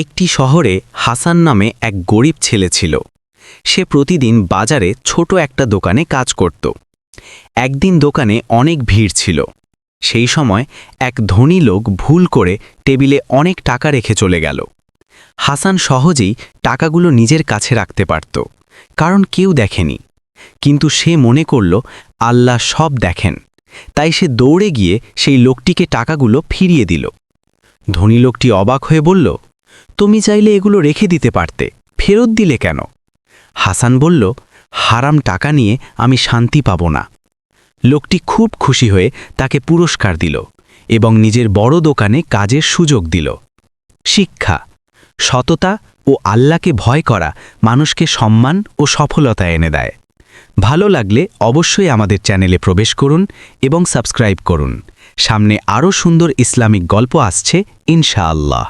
একটি শহরে হাসান নামে এক গরিব ছেলে ছিল। সে প্রতিদিন বাজারে ছোট একটা দোকানে কাজ করত। একদিন দোকানে অনেক ভিড় ছিল। সেই সময় এক ধনী লোক ভুল করে টেবিলে অনেক টাকা রেখে চলে গেল। হাসান সহজেই টাকাগুলো নিজের কাছে রাখতে পারত, কারণ কেউ দেখেনি। কিন্তু সে মনে করল আল্লাহ সব দেখেন, তাই সে দৌড়ে গিয়ে সেই লোকটিকে টাকাগুলো ফিরিয়ে দিল। ধনী লোকটি অবাক হয়ে বলল, তুমি চাইলে এগুলো রেখে দিতে পারতে, ফেরত দিলে কেন? হাসান বলল, হারাম টাকা নিয়ে আমি শান্তি পাব না। লোকটি খুব খুশি হয়ে তাকে পুরস্কার দিল এবং নিজের বড় দোকানে কাজের সুযোগ দিল। শিক্ষা: সততা ও আল্লাহকে ভয় করা মানুষকে সম্মান ও সফলতা এনে দেয়। ভালো লাগলে অবশ্যই আমাদের চ্যানেলে প্রবেশ করুন এবং সাবস্ক্রাইব করুন। সামনে আরও সুন্দর ইসলামিক গল্প আসছে ইনশাআল্লাহ।